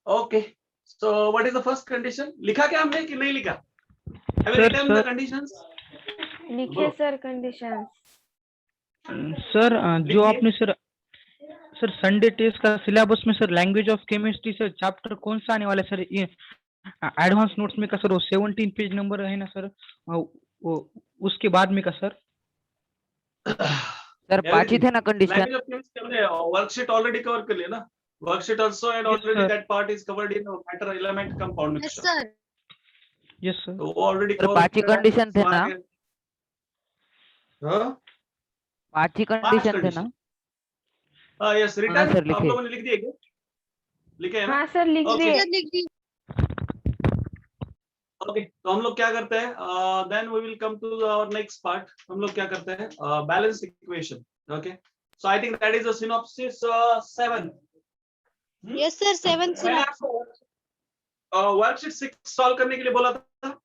Okay. So what is the first condition? लिखा क्या हमने कि नहीं लिखा? Have you written the conditions? लिखिए सर कंडीशंस। सर जो लिखिए। आपने सर संडे टेस्ट का सिलेबस में sir language of chemistry sir chapter कौन सा आने वाला है सर? ये एडवांस नोट्स में का सर वो 17 पेज नंबर है ना सर, वो उसके बाद में का सर? सर पांच ही थे ना कंडीशन? लैंग्वेज ऑफ केमिस्ट्री हमने वर्कशीट ऑलरेडी कवर कर लिया ना, worksheet also and already that part is covered in matter element compound mixture. Yes sir. तो वो ऑलरेडी सर पांच ही कंडीशन थे ना? हाँ पांच ही कंडीशन थे ना? हाँ यस रिटर्न हाँ, सर, आप लिखे। लोगों ने लिख दिए क्या? लिखे हैं ना? हाँ सर लिख Okay. दिए। ओके तो हम लोग क्या करते हैं, then we will come to our next part. हम लोग क्या करते हैं, balance equation. Okay so I think that is a synopsis 7। Yes sir 7 मैंने आपको वर्कशीट 6 सॉल्व करने के लिए बोला था।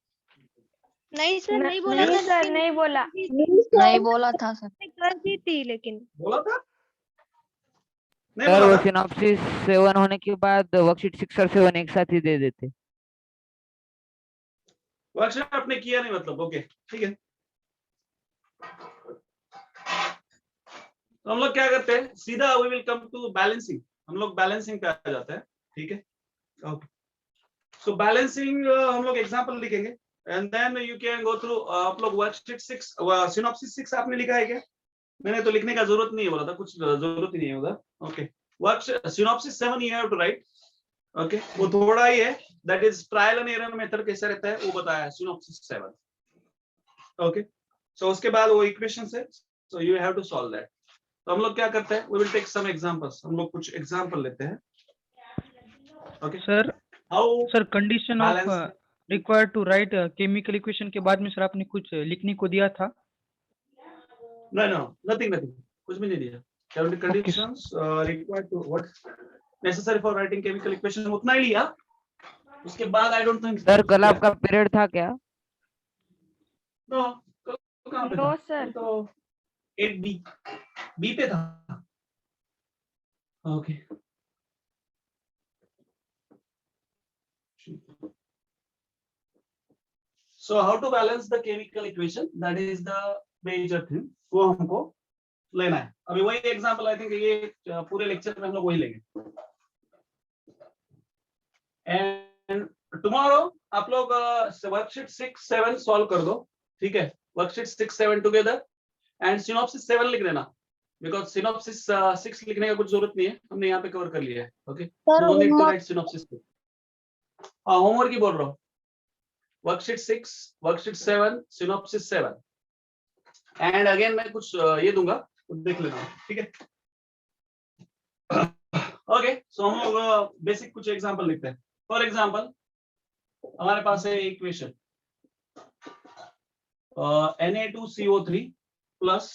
नहीं सर नहीं बोला नहीं था, सर लेकिन नहीं बोला। नहीं बोला था सर, कर दी थी लेकिन। बोला था नहीं सर वो बोला था? सिनॉप्सिस 7 होने के बाद वर्कशीट 6 और 7 एक साथ ही दे देते। वर्कशीट आपने किया नहीं मतलब? ओके ठीक है। तो हम लोग क्या करते हैं, सीधा we will come to balancing. हम लोग बैलेंसिंग पे आ जाते हैं, ठीक है। ओके सो बैलेंसिंग हम लोग एग्जांपल लिखेंगे and then you can go through. आप लोग वर्कशीट 6 सिनॉप्सिस 6 आपने लिखा है क्या? मैंने तो लिखने का जरूरत नहीं है बोला था, कुछ जरूरत ही नहीं है उधर। Okay work synopsis 7 you have to write. Okay वो थोड़ा ही है, that is trial and error method कैसे रहता है वो बताया है सिनॉप्सिस 7। ओके सो उसके बाद वो इक्वेशन है, so you have to solve that. तो हम लोग क्या करते हैं, we will take some examples. हम लोग कुछ एग्जांपल लेते हैं। Okay sir how sir condition of balance required to write chemical equation के बाद में सर आपने कुछ लिखने को दिया था? नो नो नथिंग कुछ भी नहीं दिया। Conditions required to what necessary for writing chemical equation उतना ही लिया। उसके बाद आई डोंट थिंक सर कल आपका पीरियड था क्या? नो कहां पे नो था? सर। तो 8B बी पे था। Okay so how to balance the chemical equation, that is the major thing. वो हमको लेना है। अभी वही एग्जांपल आई थिंक ये पूरे लेक्चर में हम लोग वही लेंगे। एंड टुमारो आप लोग वर्कशीट 6 7 सॉल्व कर दो, ठीक है। वर्कशीट 6 7 टुगेदर एंड सिनॉप्सिस 7 लिख देना, बिकॉज सिनॉप्सिस 6 लिखने का कुछ जरूरत नहीं है, हमने यहाँ पे कवर कर लिया है। Okay no need to write synopsis. हाँ होमवर्क ही बोल रहा हूँ। Worksheet 6 worksheet 7 synopsis 7 and again मैं कुछ ये दूंगा तो देख लेना, ठीक है। ओके सो हम लोग बेसिक कुछ एग्जांपल लिखते हैं। फॉर एग्जांपल हमारे पास है equation Na2CO3 plus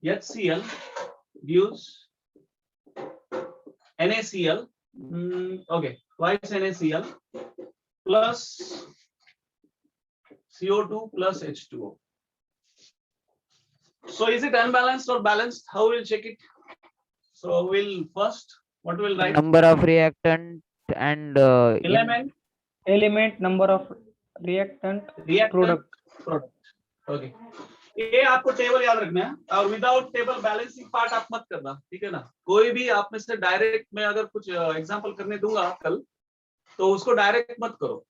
HCl gives NaCl, okay, twice NaCl plus CO2 plus H2O. So is it unbalanced or balanced? How we'll check it? So we'll first, what we'll write? Number of reactant and element number of reactant product. Okay ये आपको table याद रखना है, और without table balancing part आप मत करना, ठीक है ना। कोई भी आप में से डायरेक्ट में अगर कुछ एग्जांपल करने दूंगा कल, तो उसको डायरेक्ट मत करो,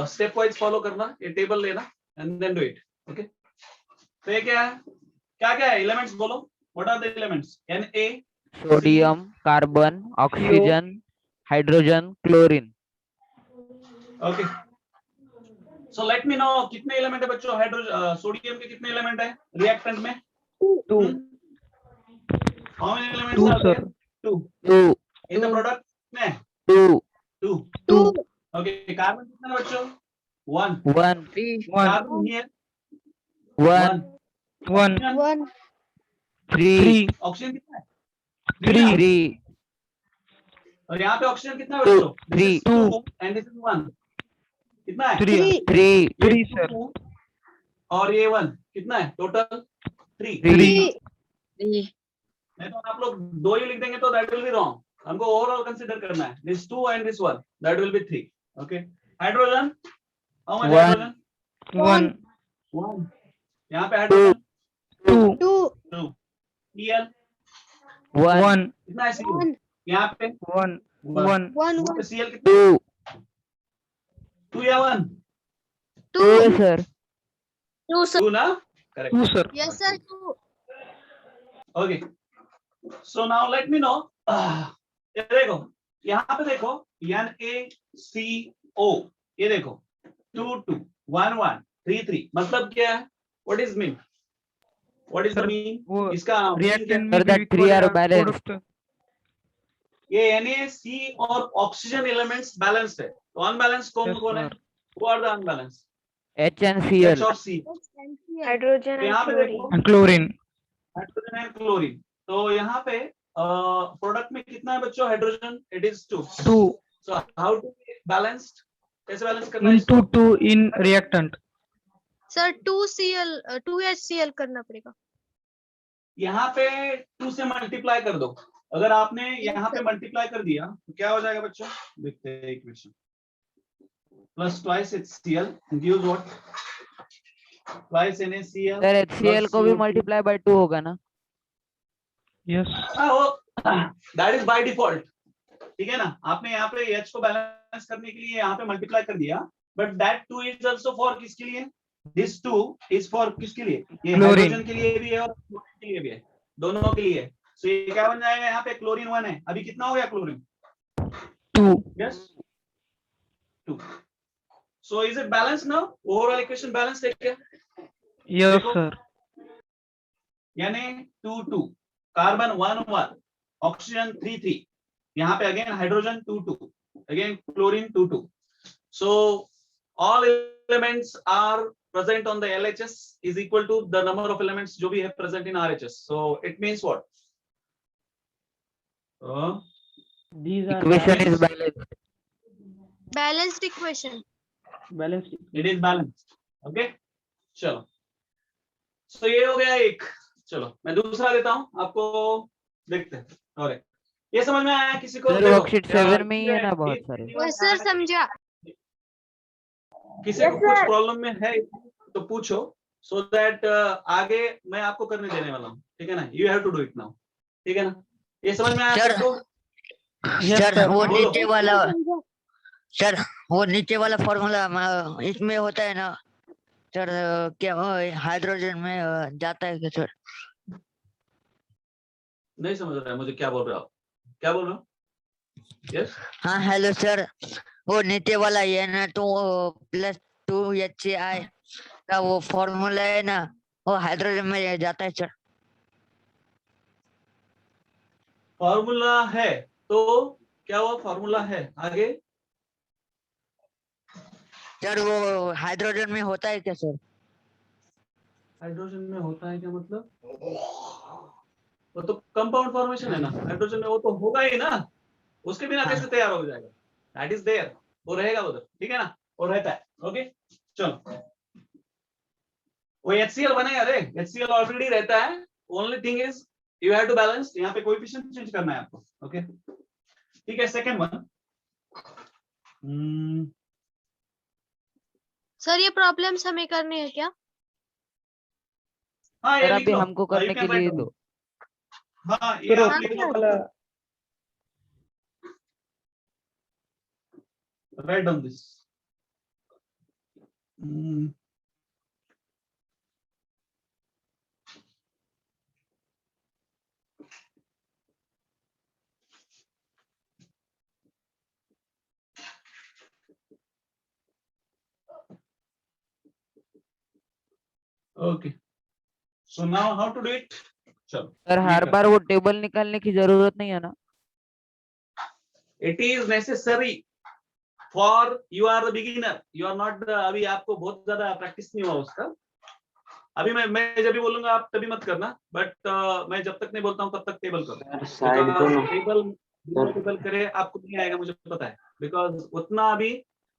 स्टेप वाइज फॉलो करना, ये टेबल लेना and then do it. Okay तो ये क्या है, क्या क्या है एलिमेंट्स बोलो, what are the elements? Na, sodium, carbon, oxygen, hydrogen, chlorine. Okay so let me know कितने एलिमेंट है बच्चों? हाइड्रोजन सोडियम के कितने एलिमेंट है रिएक्टेंट में? 2 how many elements are there? 2 in the product में 2 ओके कार्बन कितना है बच्चों? 1 कार्बन हियर 1 3 ऑक्सीजन कितना है? 3 और यहाँ पे ऑक्सीजन कितना है बच्चों? 2 एंड दिस इज 1 कितना है? 3 सर और ये 1 कितना है टोटल? 3 3 नहीं तो आप लोग 2 ही लिख देंगे तो दैट विल बी रॉन्ग। हमको ओवरऑल कंसीडर करना है, this 2 and this 1, that will be 3. Okay, hydrogen, how much One. Hydrogen? 1 1. यहाँ पे हाइड्रोजन 2 2 2. Cl 1 1 कितना है? Cl 1 यहाँ पे 1 1. 1 1 यहाँ पे 1 Cl कितना? 2 2 या 1? 2 2 sir 2 sir 2 ना? Correct. 2 sir yes sir 2 okay, so now let me no. ये देखो, यहाँ पे देखो NaCO, ये देखो 2 2 1 1 3 3, मतलब क्या है? What is mean? What is the Sir, mean? वो इसका mean क्या reactant है? में Sir, that भी three are equal balanced. product ये Na, C और ऑक्सीजन एलिमेंट्स बैलेंस्ड है, तो अनबैलेंस्ड कौन yes कौन है? sir Who are the unbalanced? H and H Cl और C. हाइड्रोजन तो एंड यहाँ पे क्लोरीन। देखो and chlorine hydrogen and chlorine, तो यहाँ पे प्रोडक्ट में कितना है बच्चों? Hydrogen, it is 2. 2 so how to balanced? कैसे बैलेंस करना है into इसको? 2 in reactant sir 2Cl 2HCl करना पड़ेगा। यहाँ पे 2 से मल्टीप्लाई कर दो। अगर आपने यहाँ पे sir. मल्टीप्लाई कर दिया तो क्या हो जाएगा बच्चों? देखते हैं equation. Plus twice HCl gives what? Twice NaCl sir HCl को भी CO2. मल्टीप्लाई बाय 2 होगा ना? yes that is by default, ठीक है ना? आपने यहाँ पे H को बैलेंस करने के लिए यहाँ पे मल्टीप्लाई कर दिया, but that 2 is also for किसके लिए? दिस 2 इज फॉर किसके लिए? ये Chlorine. हाइड्रोजन के लिए भी है और क्लोरीन के लिए भी है, दोनों के लिए। सो ये क्या बन जाएगा? यहाँ पे क्लोरीन 1 है, अभी कितना हो गया chlorine? 2 yes 2. So is it balance now? Overall equation balance है क्या? yes देखो। sir यानी 2 2, कार्बन 1 1, ऑक्सीजन 3 3, यहाँ पे again hydrogen 2 2, again chlorine 2 2. So all elements are present on the LHS is equal to the number of elements जो भी है present in RHS. So it means what? these are Equation is balanced. Balanced equation. balanced It is balanced. Okay? चलो, so ये हो गया एक। चलो मैं दूसरा देता हूँ आपको, देखते हैं। और ये समझ में आया किसी को? सर देखो, वर्कशीट 7 में ही है ना बहुत सारे। यस सर समझा। किसी को कुछ प्रॉब्लम में है तो पूछो, सो दैट आगे मैं आपको करने देने वाला हूँ, ठीक है ना? You have to do it now, ठीक है ना? ये समझ में आया सर, सबको? yes सर sir वो बोलो। नीचे वाला सर वो नीचे वाला फॉर्मूला इसमें होता है ना सर? क्या हाइड्रोजन में जाता है क्या सर? नहीं समझ रहा है मुझे, क्या बोल रहे हो आप? क्या बोल रहे हो? यस हाँ हेलो सर, वो नीचे वाला ये ना तो +2HCl का वो फॉर्मूला है ना, वो हाइड्रोजन में जाता है सर। फॉर्मूला है तो क्या हुआ? फॉर्मूला है, आगे? सर वो हाइड्रोजन में होता है क्या सर? हाइड्रोजन में होता है क्या मतलब? वो तो कंपाउंड फॉर्मेशन है ना, हाइड्रोजन में वो तो होगा ही ना, उसके बिना हाँ। कैसे तैयार हो जाएगा? दैट इज देयर, वो रहेगा उधर, ठीक है ना? वो रहता है। ओके चलो, वो HCl बनेगा रे, HCl ऑलरेडी रहता है, only thing is you have to balance, यहाँ पे कोएफिशिएंट चेंज करना है आपको। ओके ठीक है, सेकंड वन। सर ये प्रॉब्लम्स हमें करने हैं क्या? हाँ सर ये लिख अभी लो, हमको करने के लिए दो। हाँ ये फिर आप हाँ, लिख लो, वाला write down this. Okay so now how to do it? चलो सर हर बार वो टेबल निकालने की जरूरत नहीं है ना? It is necessary for you are the beginner, you are not अभी आपको बहुत ज्यादा प्रैक्टिस नहीं हुआ उसका। अभी मैं जब भी बोलूंगा आप तभी मत करना, बट मैं जब तक नहीं बोलता हूँ तब तक टेबल करो। टेबल करे आपको नहीं आएगा, मुझे पता है, बिकॉज उतना अभी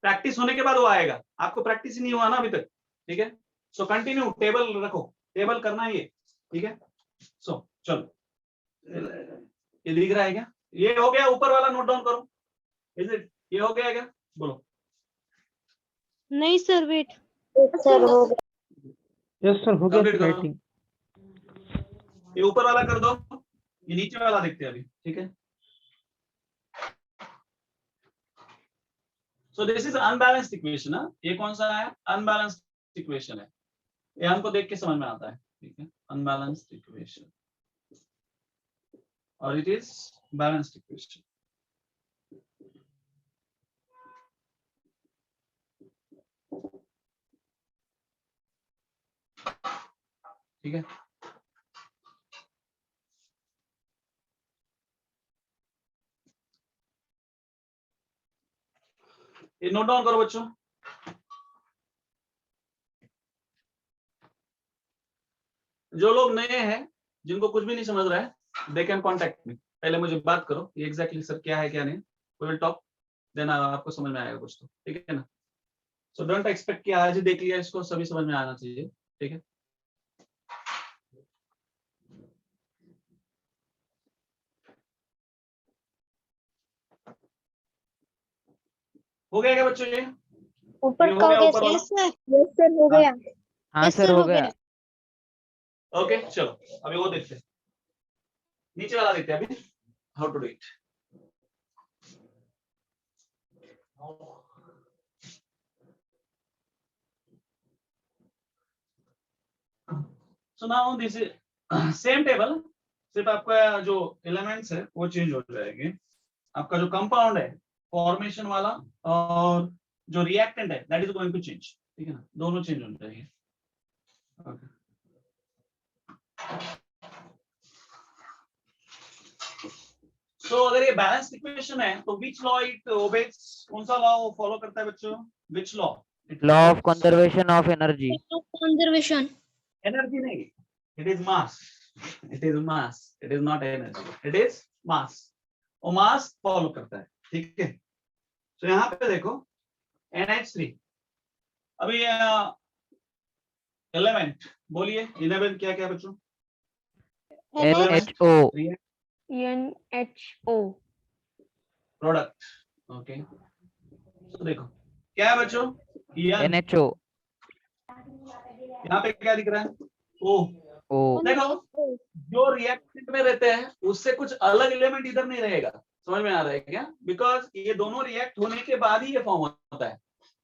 प्रैक्टिस होने के बाद वो आएगा, आपको प्रैक्टिस ही नहीं हुआ ना अभी तक, ठीक है? सो कंटिन्यू टेबल रखो, टेबल करना है ये, ठीक है? सो चलो, ये दिख रहा है क्या? ये हो गया, ऊपर वाला नोट डाउन करो। इज इट, ये हो गया क्या? बोलो। नहीं सर, वेट। सर हो गया। यस सर, हो गया Complete सर करो। राइटिंग। ये ऊपर वाला कर दो, ये नीचे वाला देखते हैं अभी, ठीक है। सो दिस इज अनबैलेंस्ड इक्वेशन। ये कौन सा है? अनबैलेंस्ड इक्वेशन है। ये हमको देख के समझ में आता है, ठीक है। अनबैलेंस्ड इक्वेशन और इट इज बैलेंस्ड इक्वेशन। ठीक है। ये नोट डाउन करो बच्चों। जो लोग नए हैं, जिनको कुछ भी नहीं समझ रहा है, दे कैन कॉन्टेक्ट मी। पहले मुझे बात करो ये एग्जैक्टली सर क्या है क्या नहीं, वी विल टॉक, देन आपको समझ में आएगा कुछ तो, ठीक है ना। सो डोंट एक्सपेक्ट कि आज ही देख लिया इसको सभी समझ में आना चाहिए, ठीक है। हो गया क्या बच्चों? ये ऊपर ये हो का गया हो ऊपर गया वाला? सर। यस सर हो गया। हाँ Yes, सर sir, हो हो गया। गया। ओके चलो अभी वो देखते हैं, नीचे वाला देखते हैं अभी, how to do it. So now this is same table, सिर्फ आपका जो एलिमेंट्स है वो चेंज हो जाएंगे। आपका जो कंपाउंड है फॉर्मेशन वाला और जो रिएक्टेंट है that is going to change, ठीक है ना, दोनों चेंज हो जाएंगे। Okay. तो अगर ये बैलेंस इक्वेशन है तो विच लॉ इट ओबेज, कौन सा लॉ फॉलो करता है बच्चों? Which law? Law of conservation of energy. Conservation. Energy नहीं, it is mass, it is mass, it is not energy, it is mass. वो मास फॉलो करता है, ठीक है। तो यहाँ पे देखो NH3, अभी एलिमेंट बोलिए, 11 क्या क्या बच्चों? NHO। NHO। Product, okay. तो देखो क्या है बच्चों? NHO। यहाँ पे क्या दिख रहा है? ओ। O। देखो जो रिएक्टेंट में रहते हैं उससे कुछ अलग एलिमेंट इधर नहीं रहेगा, समझ में आ रहा है क्या? बिकॉज ये दोनों रिएक्ट होने के बाद ही ये फॉर्म होता है।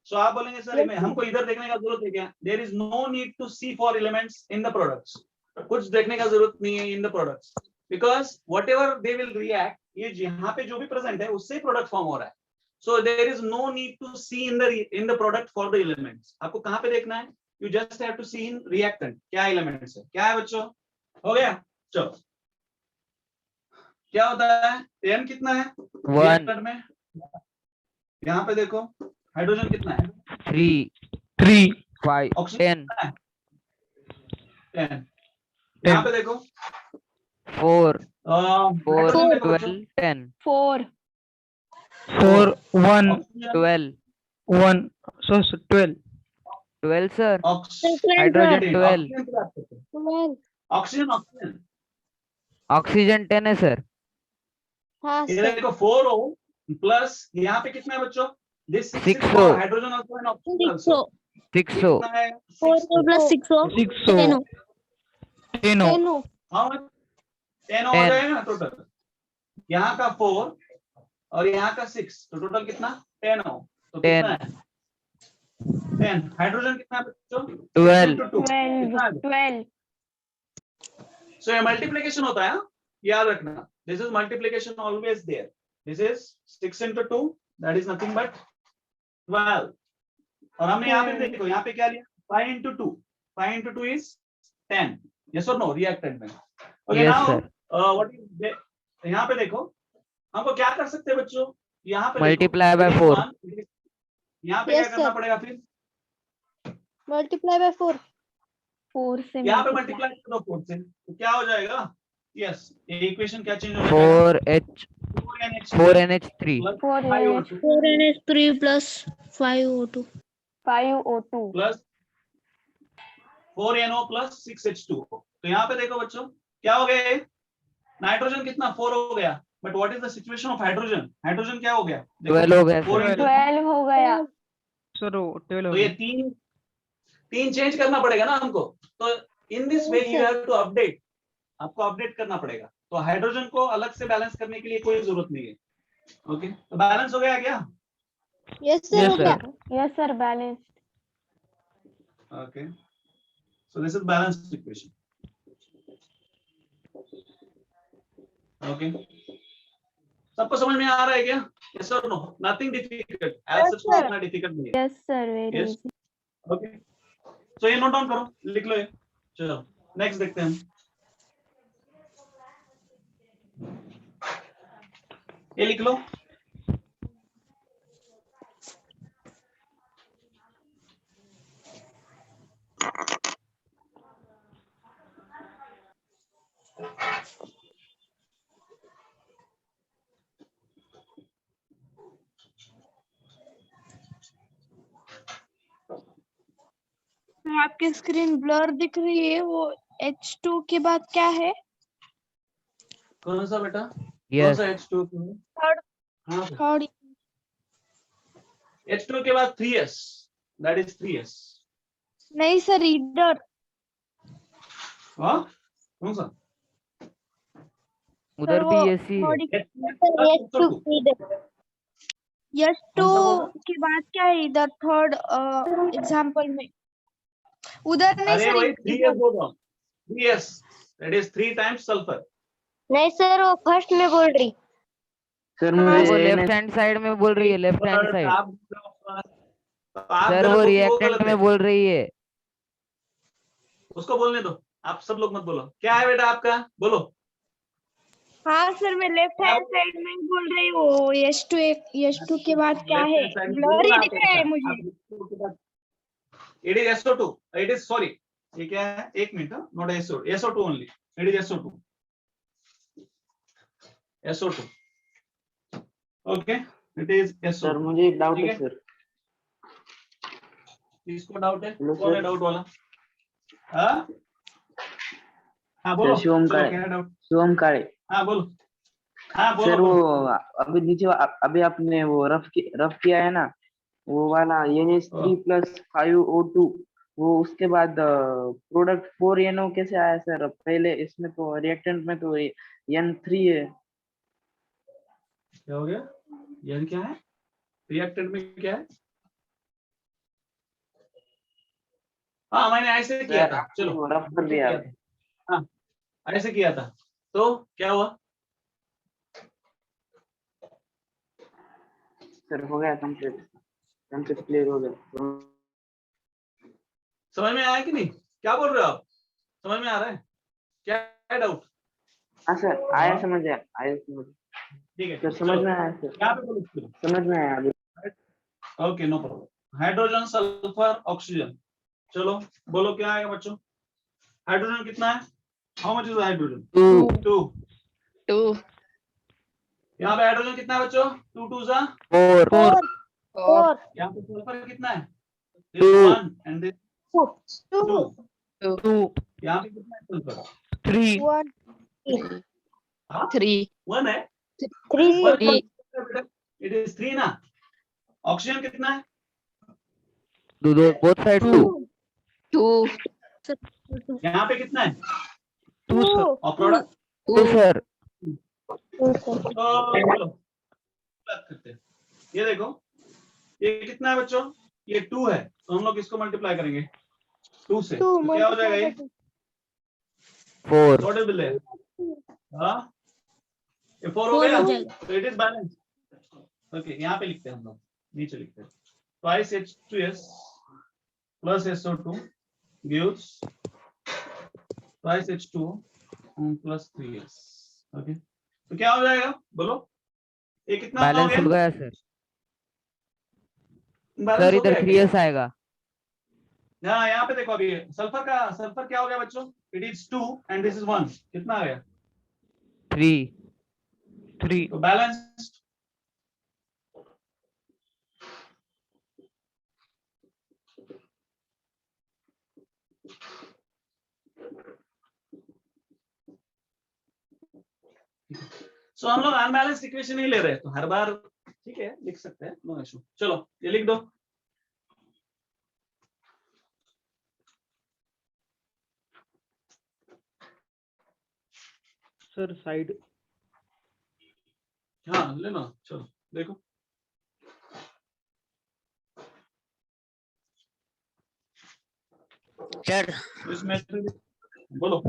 सो आप बोलेंगे सर में हमको इधर देखने का जरूरत है क्या? There is no need to see for elements in the products, कुछ देखने का जरूरत नहीं है in the products, because whatever they will react, ये यहाँ पे जो भी प्रेजेंट है उससे प्रोडक्ट फॉर्म हो रहा है। So there is no need to see in the product for the elements. आपको कहाँ पे देखना है? You just have to see in reactant क्या एलिमेंट्स है, क्या है बच्चों? हो गया। चलो क्या होता है? n कितना है 1 रिएक्टेंट में? यहाँ पे देखो हाइड्रोजन कितना है? 3 3 5 ऑक्सीजन 10 कितना है? 10। यहाँ पे देखो 4 नाइट्रोजन देखो बच्चों, 12 10 4 4 1 oxygen 12 1 so 12 12 sir. Oxygen hydrogen 12 oxygen की बात करते हैं। ऑक्सीजन ऑक्सीजन ऑक्सीजन 10 है सर। हाँ ये सर। देखो 4O प्लस यहाँ पे कितना है बच्चों? This 6 6O। for hydrogen also and oxygen also. 6O। कितना है? 4 plus 6 6 10 हाउ मच? 10 हो 10। जाएगा ना टोटल, यहाँ का 4 और यहाँ का 6, तो टोटल कितना? 10 हो। तो 10। कितना है? 10। हाइड्रोजन कितना है बच्चों? 12 6 into 2 कितना है? 12 सो ये मल्टीप्लिकेशन होता है, याद रखना। This is multiplication always there. This is 6 into 2 that is nothing but 12। और हमने यहाँ पे देखो यहाँ पे क्या लिया? 5 into 2, 5 into 2 is 10। यस और नो रिएक्टेंट में? Okay Yes, now sir. What is यहाँ पे देखो हमको क्या कर सकते हैं बच्चों? यहाँ पे Multiply by 4। यहाँ पे Yes, क्या करना sir. पड़ेगा फिर? Multiply by 4. 4 से यहाँ पे multiply। मल्टीप्लाई कर दो 4 से, तो क्या हो जाएगा? यस ये इक्वेशन क्या चेंज हो जाएगा? 4NH3 4NH 4NH3 plus 5O2. 5O2 plus 4NO plus 6H2O। तो यहाँ पे देखो बच्चों क्या हो गया? नाइट्रोजन कितना 4 हो गया, but what is the situation of hydrogen? Hydrogen क्या हो गया? 12 हो गया Four सर। into- 12 हो गया। सर वो 12 तो हो ये गया। तीन चेंज करना पड़ेगा ना हमको। तो in this way you have to update, आपको अपडेट करना पड़ेगा। तो हाइड्रोजन को अलग से बैलेंस करने के लिए कोई जरूरत नहीं है। ओके, तो बैलेंस हो गया क्या? यस सर Yes, हो गया। sir. Yes sir, balanced. Okay, so this is balanced equation. Okay, सबको समझ में आ रहा है क्या? यस और no? Nothing difficult, as Yes, such sir. इतना डिफिकल्ट नहीं है। Yes sir, very Yes. Easy. Okay, so ये नोट डाउन करो, लिख लो ये। चलो नेक्स्ट देखते हैं हम। ये लिख लो। आपकी स्क्रीन ब्लर दिख रही है, वो H2 के बाद क्या है? कौन सा बेटा? कौन यस सा H2? Third. हाँ, थर्ड। H2 के बाद 3s, that is 3s। नहीं सर, इधर हाँ, कौन सा? उधर वो भी ऐसी है। यस टू कौन सा बोल रहा? के बाद क्या है इधर थर्ड एग्जाम्पल में? उधर नहीं अरे सर, वही इधर। 3s बोल रहा हूँ। 3s, that is 3 times sulfur। नहीं सर, वो फर्स्ट में बोल रही। सर हाँ, मुझे वो ये लेफ्ट हैंड साइड में बोल रही है, लेफ्ट हैंड But साइड। आप सर गलत वो हो कि रिएक्टेंट गलत है? में बोल रही है। उसको बोलने दो, आप सब लोग मत बोलो। क्या है बेटा आपका? बोलो। हाँ सर, मैं लेफ्ट हैंड साइड में बोल रही हूँ। यश टू के बाद क्या है? Left hand side में ब्लर बोलो ही ना दिख आप रहा है ऐसा। मुझे। आप it is SO2, it is sorry, ये क्या है? एक minute, not SO2 only, it is SO2, SO2, okay, it is sir SO2। मुझे एक डाउट ठीक है है? सर। किसको डाउट है? Hello, कौन है sir. डाउट वाला? हाँ हाँ सर बोलो, शिवम चलो काळे, क्या है डाउट? शिवम काळे। हाँ बोलो, हाँ बोलो सर वो बोलो। अभी नीचे अभी आपने वो रफ किया है ना, वो वाला NH3 + 5O2, वो उसके बाद प्रोडक्ट 4NO कैसे आया सर? पहले इसमें तो रिएक्टेंट में तो N3 है। क्या हो गया? यह क्या है? रिएक्टेंट में क्या है? हाँ मैंने ऐसे किया सर था, आपने चलो वो रफ कर दिया। हाँ ऐसे किया था, तो क्या हुआ? सर हो गया कंप्लीट क्लियर हो गया। समझ में आया कि नहीं? क्या बोल रहे हो आप? समझ में आ रहा है? क्या है डाउट? हाँ सर आया समझ आया समझ। ठीक है, सर समझ में आया सर, यहाँ पे बोलो इसको। समझ में आया अभी। Okay no problem. Hydrogen, sulphur, oxygen. चलो बोलो क्या आएगा बच्चों? हाइड्रोजन कितना है? How much is hydrogen? 2। यहाँ पे हाइड्रोजन कितना है बच्चों? 2 2 जा 4 यहाँ पे सल्फर कितना है? 2 1 एंड 2। 2 यहाँ पे कितना है सल्फर? 3 हाँ 3 1 है। 3 इट इज 3 ना। ऑक्सीजन कितना है? बोथ साइड 2 यहाँ पे कितना है? 2 सर। और प्रोडक्ट? 2 सर। चलो बात करते हैं। ये देखो, ये कितना है बच्चों? ये 2 है, तो हम लोग इसको मल्टीप्लाई करेंगे 2 से, तो क्या हो जाएगा ये? 4 व्हाट इज देयर? हाँ ये 4 हो गया, तो इट इज बैलेंस। ओके यहाँ पे लिखते हैं हम लोग, नीचे लिखते हैं twice H2S plus SO2 gives twice H2O plus 3S। Okay तो क्या हो जाएगा बोलो? ये कितना हो बैलेंस गया? हो गया सर। बैलेंस सर हो इधर गया 3s आएगा। हाँ यहाँ पे देखो, अभी सल्फर क्या हो गया बच्चों? It is 2 and this is 1, कितना आ गया? 3 तो बैलेंस। सो हम लोग अनबैलेंस्ड इक्वेशन ही ले रहे हैं, तो हर बार ठीक है लिख सकते हैं, नो इशू। चलो ये लिख दो। सर साइड हाँ लेना, चलो देखो। सर इसमें बोलो।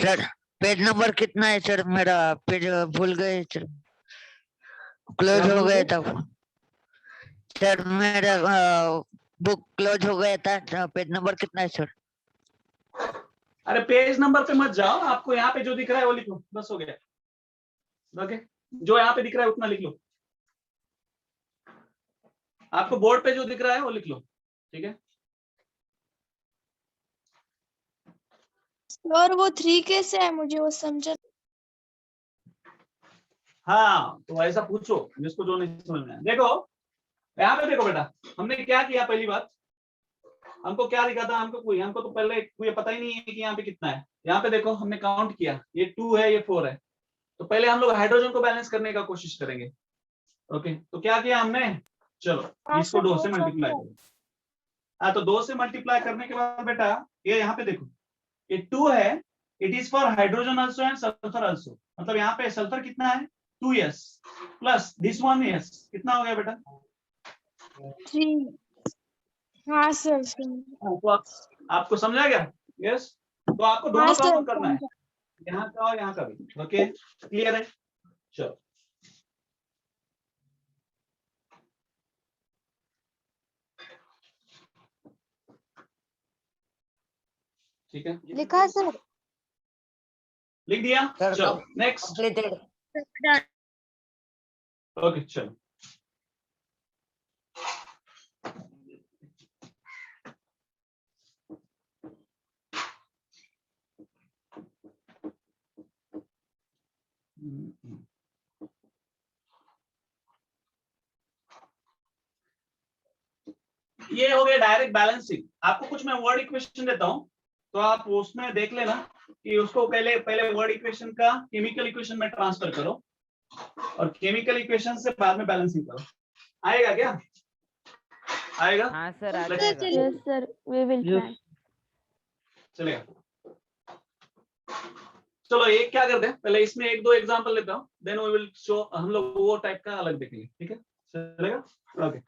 सर पेज नंबर कितना है सर? मेरा पेज भूल गए सर, क्लोज क्या हो भूल गया गए? था सर, मेरा बुक क्लोज हो गया था। तो पेज नंबर कितना है सर? अरे पेज नंबर पे मत जाओ, आपको यहाँ पे जो दिख रहा है वो लिख लो, बस हो गया। ओके, जो यहाँ पे दिख रहा है उतना लिख लो, आपको बोर्ड पे जो दिख रहा है वो लिख लो, ठीक है। और वो 3 कैसे है, मुझे वो समझा। हाँ तो ऐसा पूछो जिसको जो नहीं समझ में आए। देखो यहाँ पे देखो बेटा, हमने क्या किया, पहली बात हमको क्या दिखा था, हमको तो पहले ये पता ही नहीं है कि यहाँ पे कितना है। यहाँ पे देखो हमने काउंट किया, ये 2 है, ये 4 है, तो पहले हम लोग हाइड्रोजन को बैलेंस करने का कोशिश करेंगे। ओके, तो क्या किया हमने, चलो हाँ इसको सर, 2 वो से मल्टीप्लाई समझा। करो। हाँ तो 2 से मल्टीप्लाई करने के बाद बेटा ये यहाँ पे देखो, ये 2 है, it is for hydrogen also and sulphur also, मतलब यहाँ पे सल्फर कितना है 2s plus this one s, कितना हो गया बेटा 3। हाँ सर तो आपको समझा गया? यस, तो आपको हाँ दोनों सर काम करना है, समझा। यहाँ का और यहाँ का भी। ओके क्लियर है? चलो ठीक है, लिखा सर। लिख दिया। सर चलो नेक्स्ट। कंप्लीटेड। ओके चलो ये हो गया डायरेक्ट बैलेंसिंग। आपको कुछ मैं वर्ड इक्वेशन देता हूं, तो आप उसमें देख लेना कि उसको पहले वर्ड इक्वेशन का केमिकल इक्वेशन में ट्रांसफर करो, और केमिकल इक्वेशन से बाद में बैलेंसिंग करो। आएगा क्या? आएगा? हाँ सर आ Let's- जाएगा। Yes sir, we will try. चलेगा। चलो एक क्या करते हैं, पहले इसमें 1-2 एग्जांपल लेता हूं, देन वी विल शो, हम लोग वो टाइप का अलग देखेंगे, ठीक है? चलेगा? ओके।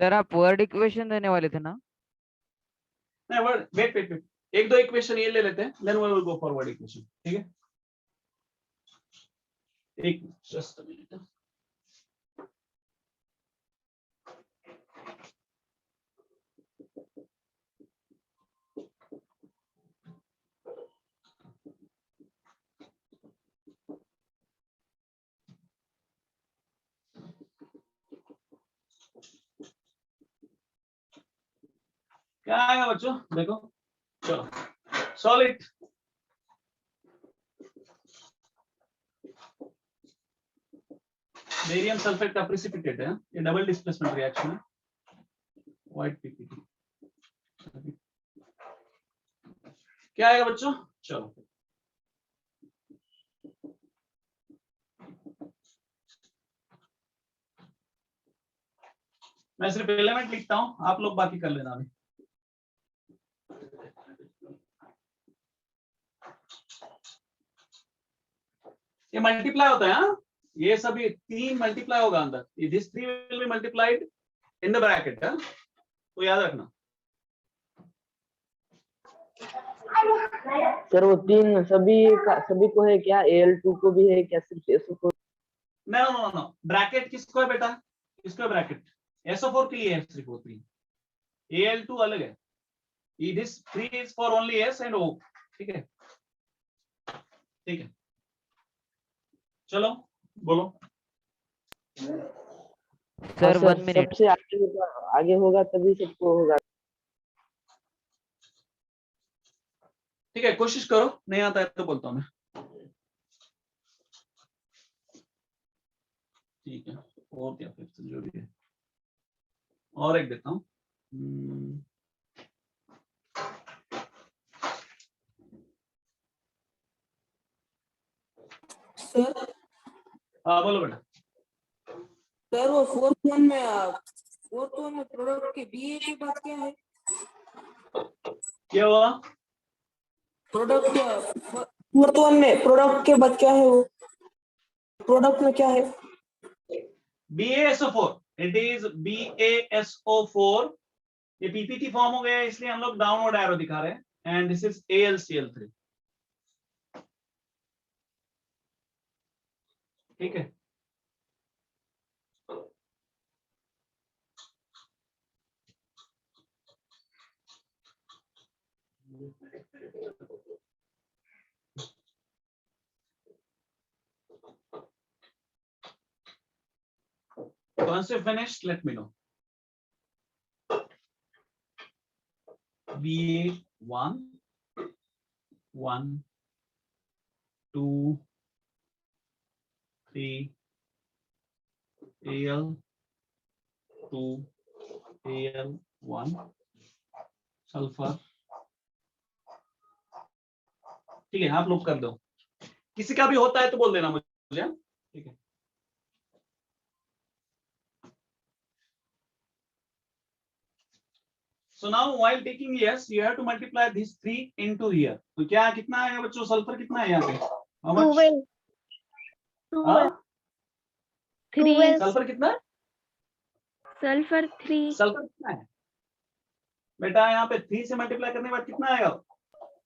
सर आप वर्ड इक्वेशन देने वाले थे ना? नहीं वर्ड, वेट 1-2 इक्वेशन ये ले लेते हैं, then we will go for word equation, ठीक है? एक जस्ट मिनट। क्या आएगा बच्चों, देखो चलो सॉलिड, बेरियम सल्फेट का प्रेसिपिटेट है, ये डबल डिस्प्लेसमेंट रिएक्शन है, व्हाइट पीपीटी। क्या आएगा बच्चों? चलो मैं सिर्फ एलिमेंट लिखता हूं, आप लोग बाकी कर लेना अभी। ये मल्टीप्लाई होता है, हाँ ये सभी 3 मल्टीप्लाई होगा अंदर, this 3 will be multiplied in the bracket, हाँ तो याद रखना। सर वो 3 सभी को है क्या? Al2 को भी है क्या? सिर्फ SO को? नो, ब्रैकेट किसको है बेटा, किसको है ब्रैकेट? SO4 के लिए है सिर्फ वो 3, Al2 अलग है, this 3 is for only S and O, ठीक है? ठीक है चलो बोलो। सर हाँ, 1 मिनट। सबसे आगे होगा तभी सबको होगा। ठीक है, कोशिश करो, नहीं आता है तो बोलता हूँ मैं। ठीक है, और क्या फिर जो भी है, और एक देता हूँ। सर हाँ बोलो बेटा। सर वो फोर्थ वन में प्रोडक्ट के बीए के बाद क्या है? क्या हुआ? प्रोडक्ट फोर्थ वन में प्रोडक्ट के बाद क्या है? वो प्रोडक्ट में क्या है? BaSO4, it is BaSO4। ये पीपीटी फॉर्म हो गया है, इसलिए हम लोग डाउनवर्ड एरो दिखा रहे हैं, एंड दिस इज AlCl3। ठीक है, once you finish, let me know. BA1, 1, 2, 3, Al2, Al1, sulphur. ठीक है, आप लोग कर दो, किसी का भी होता है तो बोल देना मुझे। ठीक है, so now while taking yes you have to multiply these 3 into here। तो क्या कितना आएगा बच्चों? सल्फर कितना है यहाँ पे? How much? 12 हाँ? 3 सल्फर कितना है? सल्फर 3 सल्फर कितना है बेटा? यहाँ पे 3 से मल्टीप्लाई करने के बाद कितना आएगा?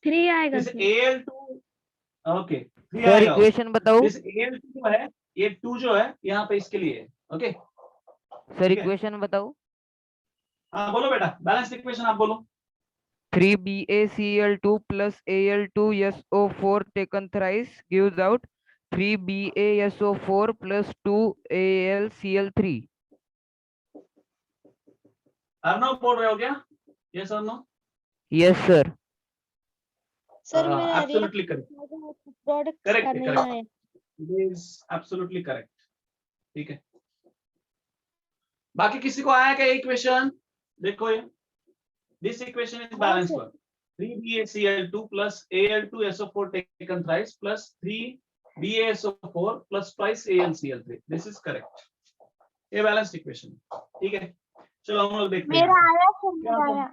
3 आएगा this sir. Al2, okay 3 sir आएगा। इक्वेशन बताओ। दिस Al2 जो है, ये 2 जो है यहाँ पे इसके लिए है। ओके सर ठीक है। इक्वेशन बताओ। हाँ बोलो बेटा, बैलेंस इक्वेशन आप बोलो। 3BaCl2 plus Al2SO4 taken thrice gives out 3BaSO4 plus 2AlCl3। Arnav बोल रहे हो क्या? यस और नो? Yes sir. सर मेरा एब्सोल्युटली करेक्ट, प्रोडक्ट करेक्ट का है, नहीं करेक्ट, आया। It is absolutely correct. ठीक है, बाकी किसी को आया क्या इक्वेशन? देखो ये, this equation is balance one. 3BaCl2 plus Al2SO4 taken thrice plus 3BaSO4 plus twice AlCl3। This is correct, ये बैलेंस्ड इक्वेशन। ठीक है, चलो हम लोग देखते हैं। मेरा आया सर, क्या मेरा होता है? आया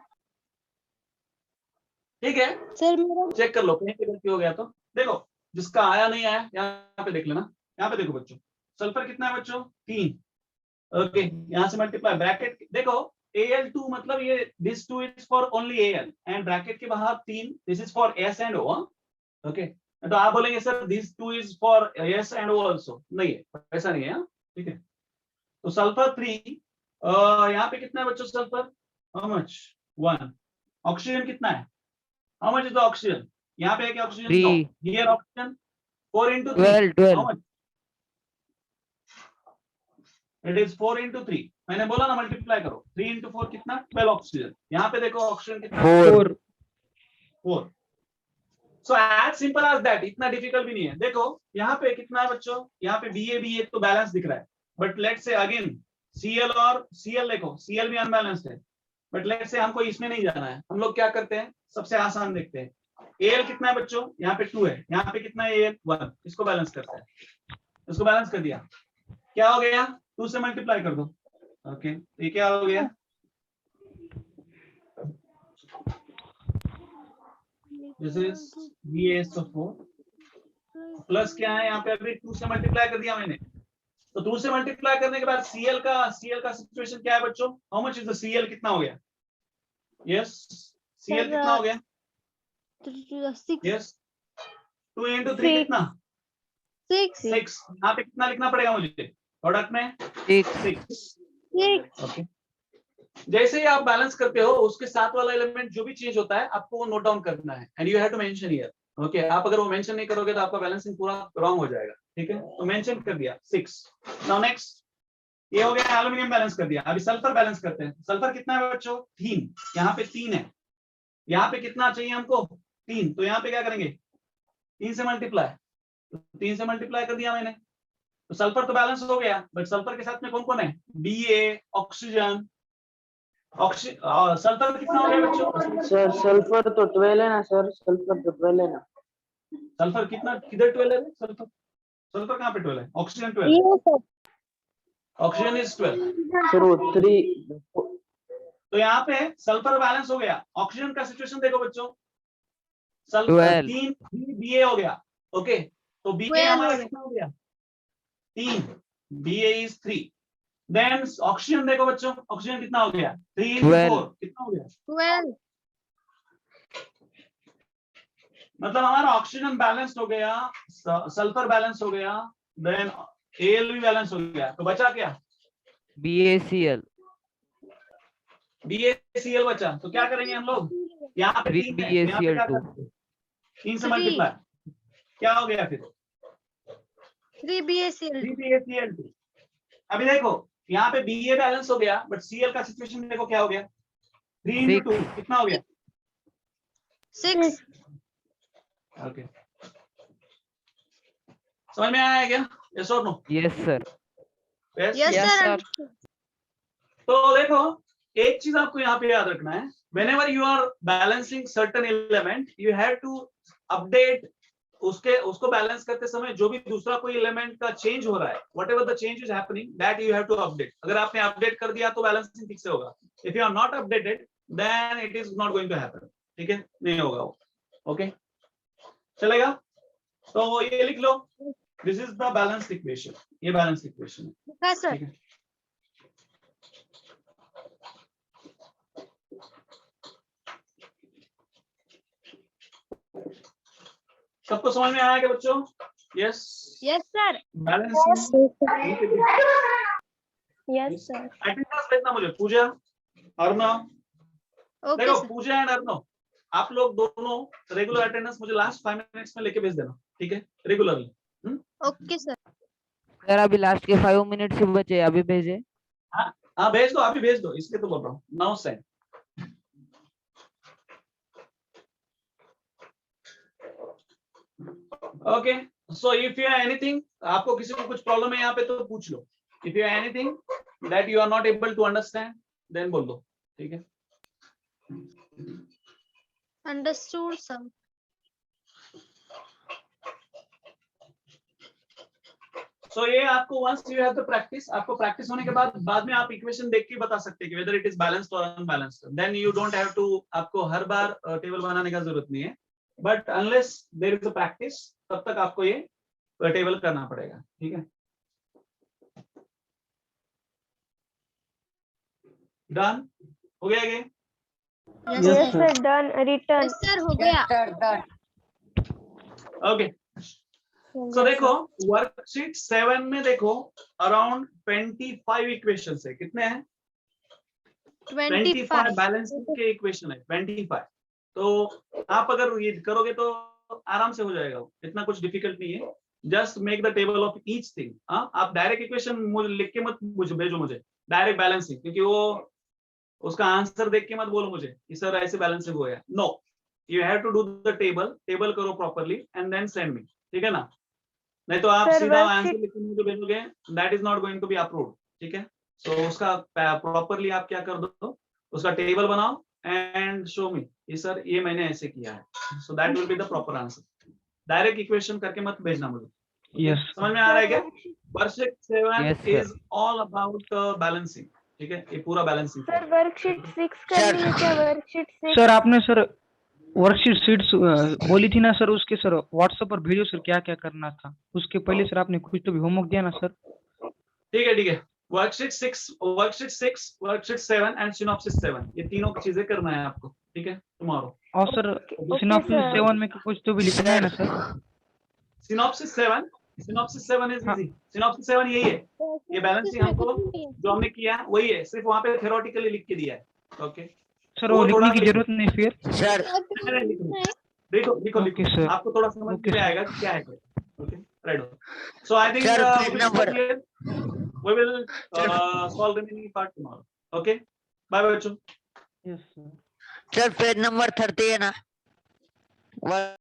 ठीक है, सर, मेरा चेक कर लो कहीं पे गलती हो गया तो। देखो जिसका आया नहीं आया यहाँ पे देख लेना। यहाँ पे देखो बच्चों, सल्फर कितना है बच्चों? 3। ओके, यहाँ से मल्टीप्लाई, ब्रैकेट देखो Al2 मतलब ये this 2 is for only Al and bracket के बाहर 3, this is for S and O। Okay, तो आप बोलेंगे sir this 2 is for S and O also, नहीं है, ऐसा नहीं है। ठीक है, तो सल्फर 3, यहाँ पे कितना है बच्चों सल्फर? How much? 1। ऑक्सीजन कितना है? How much is the oxygen? यहाँ पे है क्या oxygen? 3। No, here oxygen 4 into 3। 12। How much? It is 4 into 3। मैंने बोला ना मल्टीप्लाई करो, 3 into 4 कितना? 12 ऑक्सीजन। यहाँ पे देखो ऑक्सीजन कितना? 4। 4। So as simple as that, इतना डिफिकल्ट भी नहीं है। देखो यहाँ पे कितना है बच्चों? यहाँ पे BA तो बैलेंस दिख रहा है, but let's say again Cl और Cl देखो, Cl भी अनबैलेंस्ड है, बट लेट्स से हमको इसमें नहीं जाना है। हम लोग क्या करते हैं, सबसे आसान देखते हैं। Al कितना है बच्चों? यहाँ पे 2 है, यहाँ पे कितना है? Al 1। इसको बैलेंस करते हैं, इसको बैलेंस कर दिया, क्या हो गया? 2 से मल्टीप्लाई कर दो। ओके, ये क्या हो गया? दिस इज BaSO4 प्लस क्या है यहाँ पे? अभी 2 से मल्टीप्लाई कर दिया मैंने, तो 2 से मल्टीप्लाई करने के बाद Cl का सिचुएशन क्या है बच्चों? How much is the Cl? कितना हो गया? यस, Cl कितना हो गया? 6 यस, 2 into 3 कितना? 6 यहाँ पे कितना लिखना पड़ेगा मुझे प्रोडक्ट में? 6। ओके, जैसे ही आप बैलेंस करते हो उसके साथ वाला एलिमेंट जो भी चेंज होता है आपको वो नोट डाउन करना है, and you have to mention here. Okay, आप अगर वो मेंशन नहीं करोगे तो आपका बैलेंसिंग पूरा रॉन्ग हो जाएगा। ठीक है, तो मेंशन कर दिया 6। नाउ नेक्स्ट, ये हो गया एल्यूमिनियम बैलेंस कर दिया। अभी सल्फर बैलेंस करते हैं। सल्फर कितना है बच्चों? 3। यहाँ पे 3 है, यहाँ पे कितना चाहिए हमको? 3, तो यहाँ पे क्या करेंगे 3 से मल्टीप्लाई, 3 से मल्टीप्लाई कर दिया मैंने, तो सल्फर तो बैलेंस हो गया, बट सल्फर के साथ में कौन कौन है, Ba, ऑक्सीजन, सल्फर कितना हो गया बच्चों, सर सल्फर तो 12 है ना सर, सल्फर तो 12 है ना। सल्फर कितना, किधर 12 है सल्फर, सल्फर कहाँ पे 12 है, ऑक्सीजन 12, ऑक्सीजन इज 12, सर वो 3 तो यहाँ पे सल्फर बैलेंस हो गया। ऑक्सीजन का सिचुएशन देखो बच्चों, 12 3 Ba हो गया, ओके, तो Ba हमारा कितना हो गया 3, Ba इज 3, देन ऑक्सीजन देखो बच्चों, ऑक्सीजन कितना हो गया 3 into 4 कितना हो गया 12 मतलब हमारा ऑक्सीजन बैलेंस हो गया, सल्फर बैलेंस हो गया, देन Al भी बैलेंस हो गया, तो बचा क्या BaCl BaCl बचा, तो क्या करेंगे हम लोग, यहाँ पे 3 है, यहाँ पे क्या 3BaCl2 करते हैं? 3 से मल्टीप्लाई, क्या हो गया फिर 3BaCl 3BaCl2। अभी देखो यहाँ पे Ba बैलेंस हो गया, बट Cl का सिचुएशन देखो क्या हो गया 3 into 2 कितना हो गया 6 ओके, समझ में आया क्या, यस और no, Yes sir. Yes sir तो देखो एक चीज आपको यहाँ पे याद रखना है, whenever you are balancing certain element you have to update उसको बैलेंस करते समय जो भी दूसरा कोई एलिमेंट का चेंज हो रहा है, whatever the change is happening that you have to update, अगर आपने अपडेट कर दिया तो बैलेंसिंग ठीक से होगा, if you are not updated then it is not going to happen, ठीक है, नहीं होगा वो, ओके चलेगा, तो ये लिख लो, this is the balanced equation, ये बैलेंस्ड इक्वेशन है, हाँ सर ठीक है। सबको समझ में आया क्या बच्चों, yes yes sir balance, yes sir. Attendance भेजना मुझे, पूजा अर्णव, ओके देखो सर पूजा एंड अर्णव आप लोग दोनों रेगुलर अटेंडेंस मुझे लास्ट 5 मिनट्स में लेके भेज देना, ठीक है, रेगुलरली, ओके सर सर अभी लास्ट के 5 मिनट से बचे, अभी भेजे। हाँ भेज दो, अभी भेज दो, इसलिए तो बोल रहा हूँ, now send. Okay, so if you have anything, आपको किसी को कुछ प्रॉब्लम है यहाँ पे तो पूछ लो, if you have anything that you are not able to understand then बोल दो, ठीक है। अंडरस्टूड सर सो ये आपको once you have the practice, आपको प्रैक्टिस होने के बाद में आप इक्वेशन देख के बता सकते हैं कि वेदर इट इज बैलेंस्ड और unbalanced, then you don't have to, आपको हर बार टेबल बनाने का जरूरत नहीं है, but unless there is a practice तब तक आपको ये टेबल करना पड़ेगा, ठीक है। डन हो गया ये, yes sir, done, return. Yes sir हो गया ओके। सो देखो वर्कशीट 7 में देखो अराउंड 25 इक्वेशंस है, कितने हैं 25 बैलेंसिंग के इक्वेशन है 25, तो आप अगर ये करोगे तो आराम से हो जाएगा, इतना कुछ डिफिकल्ट नहीं है, just make the table of each thing. आप डायरेक्ट इक्वेशन मुझे लिख के मत भेजो मुझे डायरेक्ट बैलेंसिंग, क्योंकि वो उसका आंसर देख के मत बोलो मुझे कि सर ऐसे बैलेंसिंग हो गया, no, you have to do the table करो properly and then send me, ठीक है ना, नहीं तो आप Sir, सीधा worksheet- आंसर लिख के मुझे भेजोगे, that is not going to be approved, ठीक है। सो उसका प्रॉपरली आप क्या कर दो, उसका टेबल बनाओ एंड शो मी कि सर ये मैंने ऐसे किया है, so that will be the proper answer, direct equation करके मत भेजना मुझे, यस समझ में आ रहा है क्या। Worksheet 7 Yes, sir. Is all about balancing, ठीक है, ये पूरा बैलेंसिंग सर वर्कशीट 6 करनी है क्या, वर्कशीट 6? सर आपने सर वर्कशीट शीट्स बोली थी ना सर, उसके सर व्हाट्सएप पर भेजो सर, क्या क्या करना था उसके पहले सर, आपने कुछ तो भी होमवर्क दिया ना सर। ठीक है, वर्कशीट 6, वर्कशीट 7 एंड सिनॉप्सिस 7, ये तीनों चीजें करना है आपको, ठीक है, टुमारो। और सर okay, सिनॉप्सिस sir. 7 में कुछ तो भी लिखना है ना sir. Synopsis 7 is easy, synopsis 7 यही है, ये बैलेंसिंग हमको जो हमने किया है वही है, सिर्फ वहाँ पे थ्योरेटिकली लिख के दिया है, ओके। सर वो वो लिखने थोड़ा की जरूरत नहीं फिर। सर लिखो Okay, sir. आपको थोड़ा समझ Okay, में sir. आएगा कि क्या है, okay, right. So I think Sir, page number. we will solve the remaining part tomorrow, okay, bye bye बच्चों। Yes sir. Sir page number 30 है ना। वन